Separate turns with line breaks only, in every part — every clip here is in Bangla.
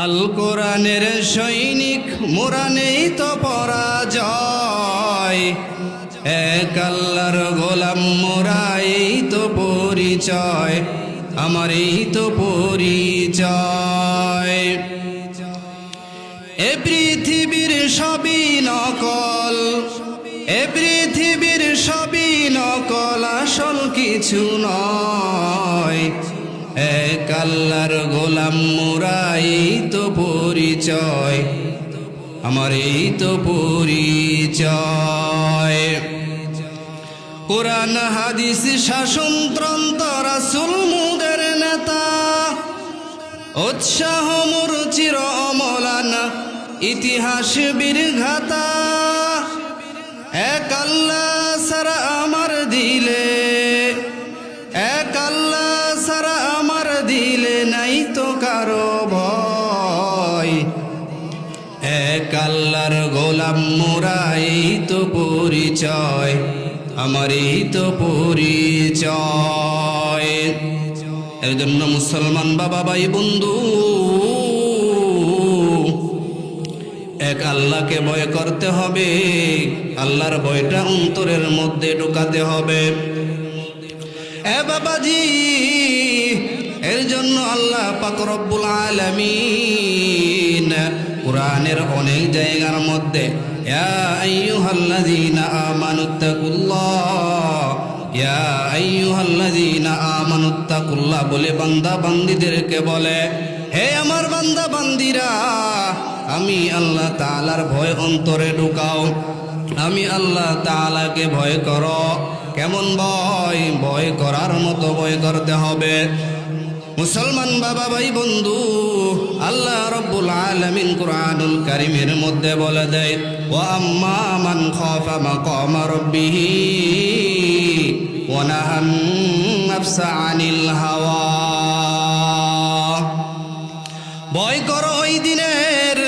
আল কোরআনের সৈনিক মোরা নেই তো পরাজয়, এক আল্লাহর গোলাম মোরা এই তো পরিচয়, আমার এই তো পরিচয়। এ পৃথিবীর সবই নকল, এ পৃথিবীর সবই নকল, আসল কিছু নয়। এক আল্লাহর গোলাম মোরা এই তো পরিচয়, আমার এই তো পরিচয়। কোরআন হাদিস শাসনতন্ত্র রাসূল মুদের নেতা, উৎসাহ মোর চির অমলান ইতিহাস বীরগাথা। এক আল্লাহ সারা আমার দিলে, এক আল্লাহ সারা আমার দিলে নাই তো কারো ভয়। এক আল্লাহর গোলাম মোরা এই তো পরিচয়, আমার এই তো পরিচয়। এর জন্য মুসলমান বাবা ভাই বন্ধু, এক আল্লাহকে ভয় করতে হবে, আল্লাহর ভয়টা অন্তরের মধ্যে ঢুকাতে হবে। এ বাবাজি, এর জন্য আল্লাহ পাক রব্বুল আলামিন কোরআনের অনেক জায়গার মধ্যে ইয়া আইয়ুহাল্লাযীনা আমানুত্তাকুল্লাহ, ইয়া আইয়ুহাল্লাযীনা আমানুত্তাকুল্লাহ বলে বান্দা বান্দীদেরকে বলে, হে আমার বান্দা বান্দীরা, আমি আল্লাহ তাআলার ভয় অন্তরে ঢুকাও, আমি আল্লাহ তাআলাকে ভয় করো। কেমন ভয়? ভয় করার মতো ভয় করতে হবে। মুসলমান বাবা ভাই বন্ধু, আল্লাহ রব্বুল আলামিন কুরআনুল কারীমের মধ্যে বলে দেয়, ওয়া আম্মা মান খাফা মাকামা রাব্বিহি ওয়া নাহান নাফসা আনিল হাওয়া। ভয় করো ওই দিনের,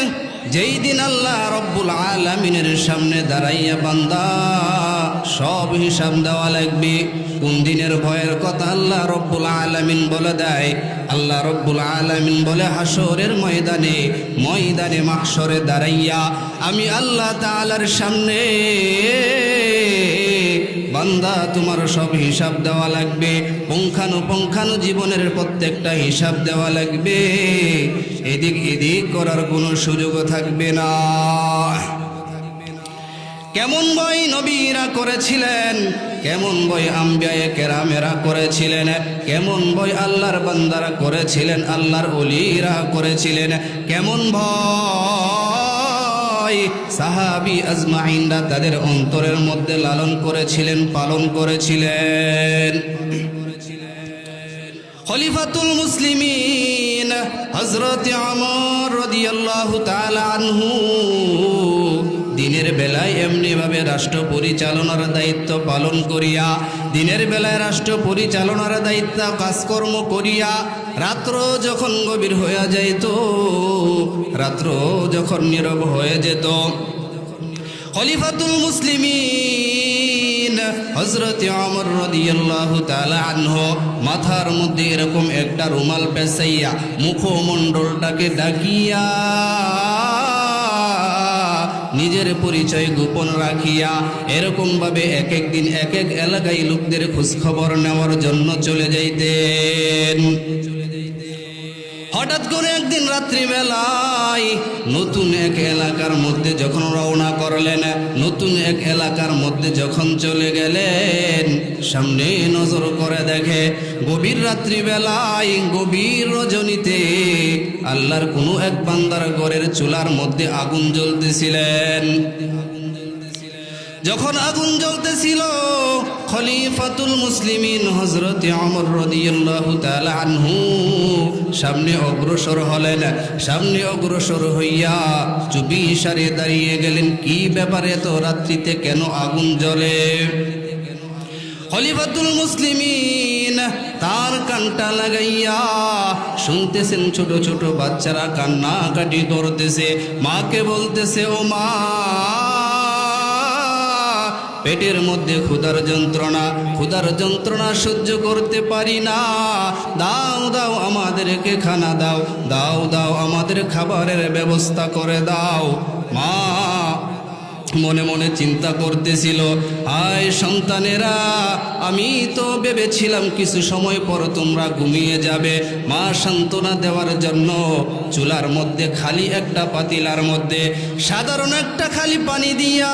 যেই দিন আল্লাহ রব্বুল আলামিনের সামনে দাঁড়াইয়া বান্দা সব হিসাব দেওয়া লাগবে। কোন দিনের ভয়ের কথা আল্লাহ রব্বুল আলামিন বলে দেয়? আল্লাহ রব্বুল আলামিন বলে, হাসরের ময়দানে, ময়দানে মাহশরে দাঁড়াইয়া আমি আল্লাহ তাআলার সামনে বান্দা তোমার সব হিসাব দেওয়া লাগবে, পুঙ্খানুপুঙ্খানু জীবনের প্রত্যেকটা হিসাব দেওয়া লাগবে। এদিক এদিক করার কোনো সুযোগ থাকবে না। কেমন ভয় নবীরা করেছিলেন, কেমন ভয় আম্বিয়ায়ে কেরামেরা করেছিলেন, কেমন ভয় আল্লাহর বান্দারা করেছিলেন, আল্লাহর ওলিরা করেছিলেন, কেমন ভয় সাহাবী আজমাইনরা তাদের অন্তরের মধ্যে লালন করেছিলেন, পালন করেছিলেন। খলিফাতুল মুসলিমিন হযরত ওমর রাদিয়াল্লাহু তাআলা আনহু দিনের বেলায় এমনিভাবে রাষ্ট্র পরিচালনার দায়িত্ব পালন করিয়া, দিনের বেলায় রাষ্ট্র পরিচালনার দায়িত্ব কাজকর্ম করিয়া, রাত্র যখন গভীর হয়ে যাইত, রাত্র যখন নীরব হয়ে যেত, খলিফাতুল মুসলিমিন হযরত ওমর রাদিয়াল্লাহু তাআলা আনহু মাথার মধ্যে এরকম একটা রুমাল পেঁচাইয়া মুখমণ্ডলটাকে ঢাকিয়া নিজের পরিচয় গোপন রাখিয়া এরকম ভাবে এক এক দিন এক এক এলাকায় লোকদের খোঁজ খবর নেওয়ার জন্য চলে যাইতেন। হঠাৎ করে একদিন রাত্রিবেলায় নতুন এক এলাকার মধ্যে যখন রওনা করলেন, নতুন এক এলাকার মধ্যে যখন চলে গেলেন, সামনে নজর করে দেখে গভীর রাত্রিবেলায়, গভীর রজনীতে আল্লাহর কোনো এক বান্দার ঘরের চুলার মধ্যে আগুন জ্বলতেছিলেন। যখন আগুন জ্বলতেছিল, খলিফাতুল মুসলিমিন হযরত ওমর রাদিয়াল্লাহু তাআলা আনহু সামনে অগ্রসর হলেন। সামনে অগ্রসর হইয়া চুপি সারে দাঁড়িয়ে গেলেন, কি ব্যাপারে এত রাত্রিতে কেন আগুন জ্বলে? খলিফাতুল মুসলিমিন তার কানটা লাগাইয়া শুনতেছেন, ছোট ছোট বাচ্চারা কান্নাকাটি করতেছে, মাকে বলতেছে, ও মা, পেটের মধ্যে ক্ষুধার যন্ত্রণা সহ্য করতে পারি না, দাও দাও আমাদেরকে খানা দাও, দাও দাও আমাদের খাবারের ব্যবস্থা করে দাও। মা মনে মনে চিন্তা করতেছিল, আয় সন্তানেরা, আমি তো ভেবেছিলাম কিছু সময় পর তোমরা ঘুমিয়ে যাবে। মা সান্ত্বনা দেওয়ার জন্য চুলার মধ্যে খালি একটা পাতিলার মধ্যে সাধারণ একটা খালি পানি দিয়া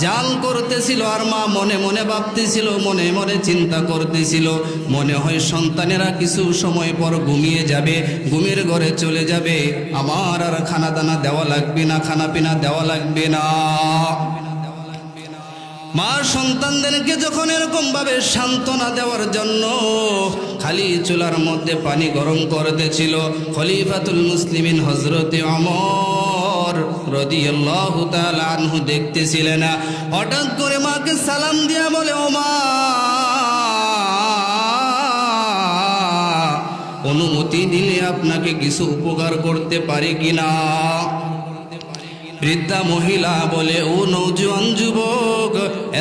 জাল করতেছিল। আর মা মনে মনে ভাবতেছিল, মনে মনে চিন্তা করতেছিল, মনে হয় সন্তানেরা কিছু সময় পর ঘুমিয়ে যাবে, ঘুমের ঘরে চলে যাবে, আমার আর খানা দানা দেওয়া লাগবে না, খানা পিনা দেওয়া লাগবে না। মা সন্তানদেরকে যখন এরকম ভাবে সান্ত্বনা দেওয়ার জন্য খালি চুলার মধ্যে পানি গরম করতেছিল, খলিফাতুল মুসলিমিন হযরতে ওমর রাদিয়াল্লাহু তাআলা আনহু দেখতেছিলেন। হঠাৎ করে মাকে সালাম দিয়া বলে, ও মা, অনুমতি দিলে আপনাকে কিছু উপকার করতে পারি কিনা? বৃদ্ধা মহিলা বলে, ও নওজোয়ান যুবক,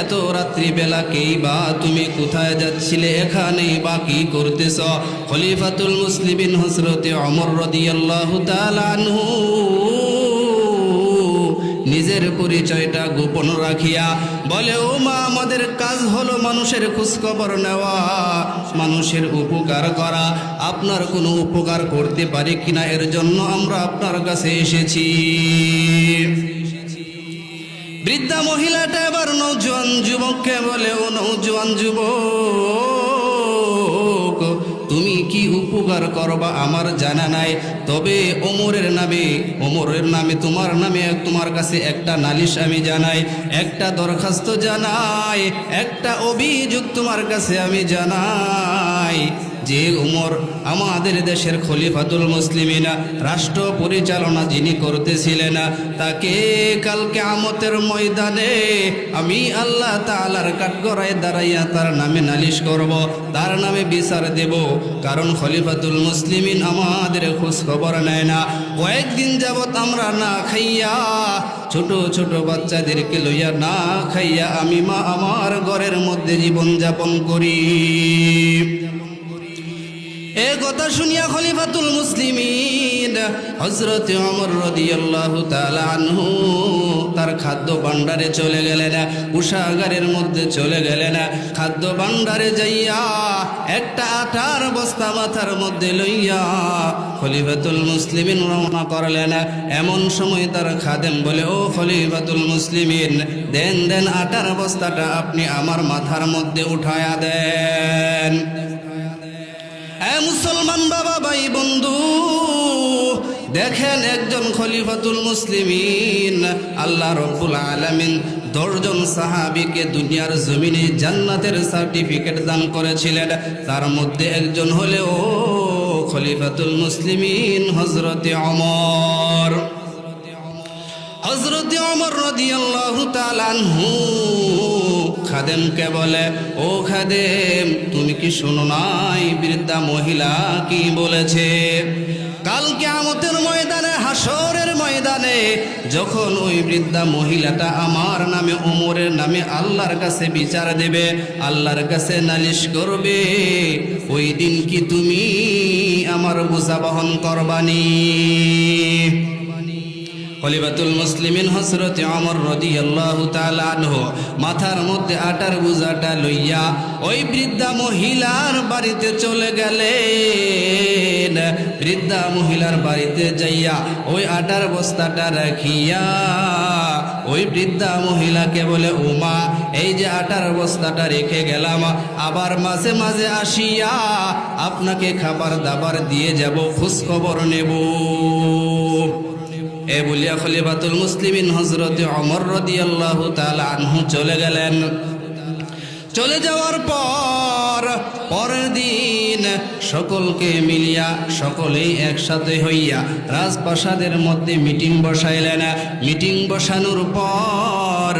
এত রাত্রিবেলা কেই বা তুমি কোথায় যাচ্ছিলে, এখানেই বা কি করতেছ? খলিফাতুল মুসলিমিন হযরতে ওমর রাদিয়াল্লাহু তাআলা আনহু নিজের পরিচয়টা গোপন রাখিয়া বলে, ও মা, আমাদের কাজ হলো মানুষের খোঁজখবর নেওয়া, মানুষের উপকার করা। আপনার কোনো উপকার করতে পারি কিনা, এর জন্য আমরা আপনার কাছে এসেছি। বৃদ্ধা মহিলাটা এবার নওজোয়ান যুবককে বলে, ও নওজোয়ান যুবক, তুমি কি উপকার করবা আমার জানা নাই, তবে ওমরের নামে তোমার কাছে একটা নালিশ আমি জানাই, একটা দরখাস্ত জানাই, একটা অভিযোগ তোমার কাছে আমি জানাই যে ওমর আমাদের দেশের খলিফাতুল মুসলিমিন, রাষ্ট্র পরিচালনা যিনি করতেছিলেন, তাকে কাল কিয়ামতের ময়দানে আমি আল্লাহ তাআলার কাঠগড়ায় দাঁড়াইয়া তার নামে নালিশ করব, তার নামে বিচার দেব। কারণ খলিফাতুল মুসলিমিন আমাদের খোঁজ খবর নেয় না। কয়েকদিন যাবত আমরা না খাইয়া, ছোট ছোট বাচ্চাদেরকে লইয়া না খাইয়া আমি মা আমার ঘরের মধ্যে জীবন যাপন করি। এ কথা শুনিয়া খলিফাতুল মুসলিমিন হযরতে ওমর রাদিয়াল্লাহু তাআলা আনহু তার খাদ্য ভাণ্ডারে চলে গেলেন, উষাগারের মধ্যে চলে গেলেন। খাদ্য ভাণ্ডারে যাইয়া একটা আটার বস্তা মাথার মধ্যে লইয়া খলিফাতুল মুসলিমিন রওনা করলেন। এমন সময় তার খাদেম বলে, ও খলিফাতুল মুসলিমিন, দেন দেন আটার বস্তাটা আপনি আমার মাথার মধ্যে উঠায়া দেন। মুসলমান বাবা, ভাই, বন্ধু, দেখেন একজন খলিফাতুল মুসলিমিন আল্লাহ রব্বুল আলামিন 10 জন সাহাবীকে দুনিয়ার জমিনে জান্নাতের সার্টিফিকেট দান করেছিলেন। তার মধ্যে একজন হলেও খলিফাতুল মুসলিমিন হযরতে ওমর। হযরতে ওমর রাদিয়াল্লাহু তাআলা আনহু খাদেমকে বলে, ও খাদেম, তুমি কি শোনো নাই বৃদ্ধা মহিলা কি বলেছে? কাল কিয়ামতের ময়দানে, হাসরের ময়দানে, যখন ওই বৃদ্ধা মহিলাটা আমার নামে, ওমরের নামে আল্লাহর কাছে বিচার দেবে, আল্লাহর কাছে নালিশ করবে, ওই দিন কি তুমি আমার বোঝা বহন করবানি? খলিফাতুল মুসলিমিন হযরতে ওমর রাদিয়াল্লাহু তাআলা আনহু মাথার মধ্যে আটার বোঝাটা লইয়া ওই বৃদ্ধা মহিলার বাড়িতে চলে গেলেন। বৃদ্ধা মহিলার বাড়িতে যাইয়া ওই আটার বস্তাটা রাখিয়া ওই বৃদ্ধা মহিলাকে বলে, ও মা, এই যে আটার বস্তাটা রেখে গেলাম, আবার মাঝে মাঝে আসিয়া আপনাকে খাবার দাবার দিয়ে যাব, খোঁজ খবর নেব। এ বলিয়া খলিফাতুল মুসলিমিন হযরতে ওমর রাদিয়াল্লাহু তাআলা আনহু চলে গেলেন। চলে যাওয়ার পরের দিন সকলকে মিলিয়া, সকলেই একসাথে হইয়া রাজপ্রাসাদের মধ্যে মিটিং বসাইলেন। মিটিং বসানোর পর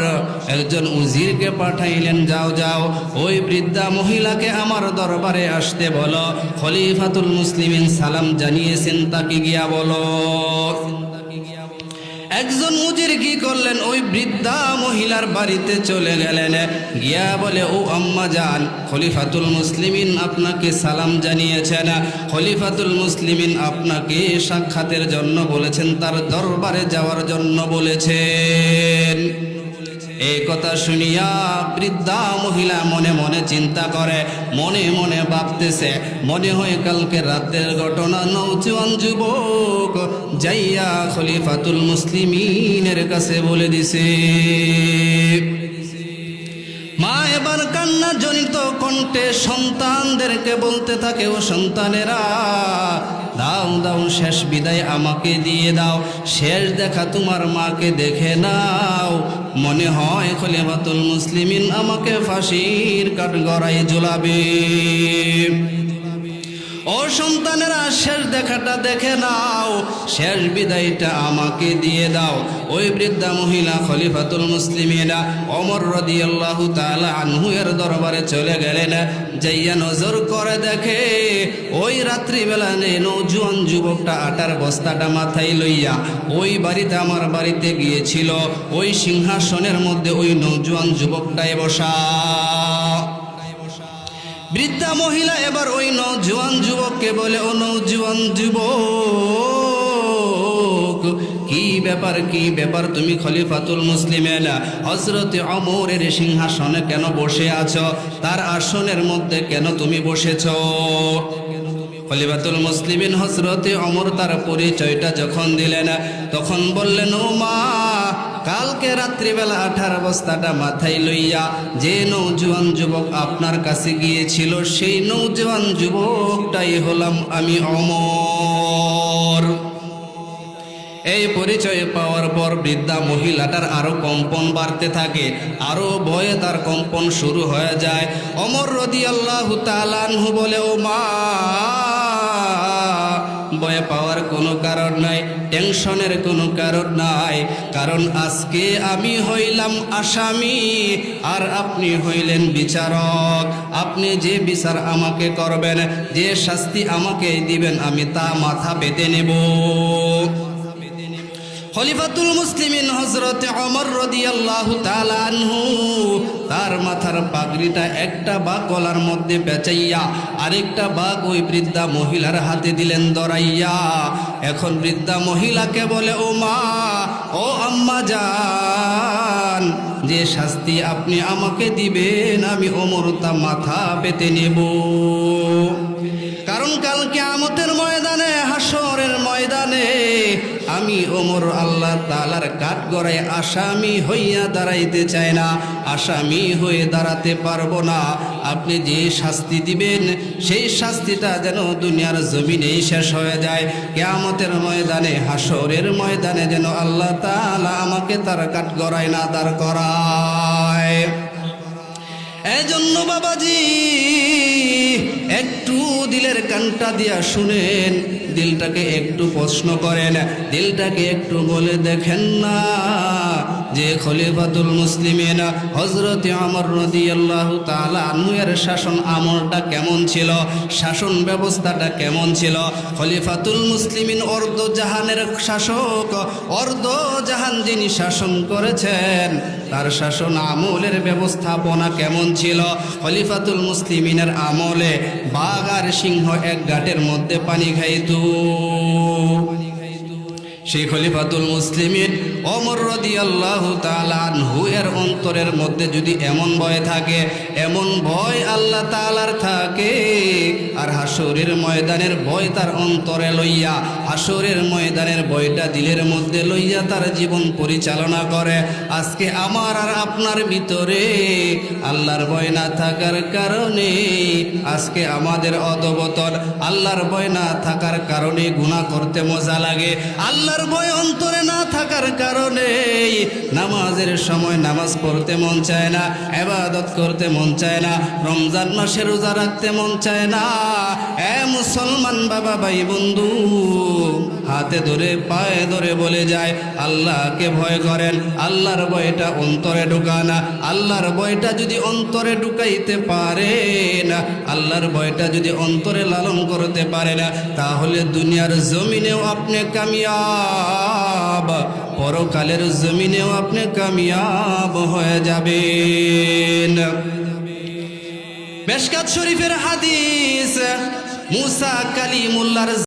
একজন উজিরকে পাঠাইলেন, যাও যাও ওই বৃদ্ধা মহিলাকে আমার দরবারে আসতে বলো, খলিফাতুল মুসলিমিন সালাম জানিয়েছেন, তাকে গিয়া বলো। একজন মুজির কি করলেন, ওই বৃদ্ধা মহিলার বাড়িতে চলে গেলেন, গিয়া বলে, ও আম্মা জান, খলিফাতুল মুসলিমিন আপনাকে সালাম জানিয়েছেন, খলিফাতুল মুসলিমিন আপনাকে সাক্ষাতের জন্য বলেছেন, তার দরবারে যাওয়ার জন্য বলেছেন। এই কথা শুনিয়া বৃদ্ধা মহিলা মনে মনে চিন্তা করে, মনে মনে ভাবতেছে, মনে হয় কালকে রাতের ঘটনা। নওজোয়ান যুবক যাইয়া খলিফাতুল মুসলিমিনের কাছে বলে দিছে। মা এবার কান্না জনিত কণ্ঠে সন্তানদেরকে বলতে থাকে, ও সন্তানেরা, দাও দাও, শেষ বিদায় আমাকে দিয়ে দাও, শেষ দেখা তোমার মাকে দেখে নাও। মনে হয় খলিফাতুল মুসলিমিন আমাকে ফাঁসির কাঠগড়ায় ঝুলাবে। ও সন্তানেরা, শেষ দেখাটা দেখে নাও, শেষ বিদায়টা আমাকে দিয়ে দাও। ওই বৃদ্ধা মহিলা খলিফাতুল মুসলিমিনা ওমর রাদিয়াল্লাহু তাআলা আনহু এর দরবারে চলে গেলেন। যাইয়া নজর করে দেখে, ওই রাত্রিবেলা নওজোয়ান যুবকটা আটার বস্তাটা মাথায় লইয়া ওই বাড়িতে, আমার বাড়িতে গিয়েছিল। ওই সিংহাসনের মধ্যে ওই নওজোয়ান যুবকটাই বসা। বৃদ্ধা মহিলা এবার ওই নওজোয়ান যুবককে বলে, ও নওজোয়ান যুবক, কি ব্যাপার, কি ব্যাপার, তুমি খলিফাতুল মুসলিমিন হযরত ওমরের সিংহাসনে কেন বসে আছো? তার আসনের মধ্যে কেন তুমি বসেছো? খলিফাতুল মুসলিমিন হযরত ওমর তার পরিচয়টা যখন দিলেন, তখন বললেন, ও মা, কালকে রাত্রিবেলা আঠার বস্তাটা মাথায় লইয়া যে নওজোয়ান যুবক আপনার কাছে গিয়েছিল, সেই নওজোয়ান যুবকটাই হলাম আমি, ওমর। এই পরিচয় পাওয়ার পর বৃদ্ধা মহিলাটার আরো কম্পন বাড়তে থাকে, আরো ভয়ে তার কম্পন শুরু হয়ে যায়। ওমর রাদিয়াল্লাহু তাআলা আনহু বলে, ও মা, ভয় পাওয়ার কোনো কারণ নাই, টেনশনের কোনো কারণ নাই, কারণ আজকে আমি হইলাম আসামি আর আপনি হইলেন বিচারক। আপনি যে বিচার আমাকে করবেন, যে শাস্তি আমাকে দিবেন, আমি তা মাথা পেতে নেব। খলিফাতুল মুসলিমিন হযরত ওমর রাদিয়াল্লাহু তাআলা আনহু তার মাথার পাগড়িটা একটা বাঘ গলার মধ্যে পেঁচাইয়া আরেকটা বাঘ ওই বৃদ্ধা মহিলার হাতে দিলেন ধরাইয়া। এখন বৃদ্ধা মহিলাকে বলে, ও মা, ও আম্মা জান, যে শাস্তি আপনি আমাকে দিবেন, আমি ওমর তা মাথা পেতে নেব। কারণ কাল কিয়ামতের ময়দানে, হাসরের ময়দানে আমি ওমর আল্লাহ তাআলার কাঠগড়ায় আসামি হইয়া দাঁড়াইতে চাই না, আসামি হয়ে দাঁড়াতে পারবো না। আপনি যে শাস্তি দিবেন, সেই শাস্তিটা যেন দুনিয়ার জমিনেই শেষ হয়ে যায়। কিয়ামতের ময়দানে, হাসরের ময়দানে যেন আল্লাহ তাআলা আমাকে তার কাঠগড়ায় না দাঁড় করায়। এই জন্য বাবাজি, একটু দিলের কানটা দিয়া শুনেন, দিলটাকে একটু প্রশ্ন করেন, দিলটাকে একটু বলে দেখেন না যে খলিফাতুল মুসলিমিন হযরত ওমর রাদিয়াল্লাহু তাআলা আনহু এর শাসন আমলটা কেমন ছিল, শাসন ব্যবস্থাটা কেমন ছিল। খলিফাতুল মুসলিমিন অর্ধ জাহানের শাসক, অর্ধ জাহান যিনি শাসন করেছেন, তার শাসন আমলের ব্যবস্থাপনা কেমন ছিল। খলিফাতুল মুসলিমিনের আমলে বাঘ আর সিংহ এক ঘাটের মধ্যে পানি খাইতো। সেই খলিফাতুল মুসলিমিন ওমর রাদিয়াল্লাহু তাআলা আনহু এর অন্তরের মধ্যে যদি এমন ভয় থাকে, এমন ভয় আল্লাহ তাআলার থাকে, আর হাসরের ময়দানের ভয় তার অন্তরে লইয়া, হাসরের ময়দানের ভয়টা দিলের মধ্যে লইয়া তার জীবন পরিচালনা করে। আজকে আমার আর আপনার ভিতরে আল্লাহর ভয় না থাকার কারণে আজকে আমাদের অধঃপতন, আল্লাহর ভয় না থাকার কারণে গুনাহ করতে মজা লাগে, আল্লাহর ভয় অন্তরে না থাকার কারণে নামাজের সময় নামাজ পড়তে মন চায় না, ইবাদত করতে মন চায় না, রমজান মাসে রোজা রাখতে মন চায় না। এ মুসলমান বাবা, ভাই, বন্ধু, হাতে ধরে পায়ে ধরে বলে যায় আল্লাহকে ভয় করেন। আল্লাহর ভয়টা অন্তরে ঢুকানা। আল্লাহর ভয়টা যদি অন্তরে ঢুকাইতে পারে না, আল্লাহর ভয়টা যদি অন্তরে লালন করতে পারে না, তাহলে দুনিয়ার জমিনেও আপনি কামিয়াব, পরকালের জমিনেও আপনি কামিয়াব হয়ে যাবেন। মিশকাত শরীফের হাদিস, মুসা কালিমুল্লাহর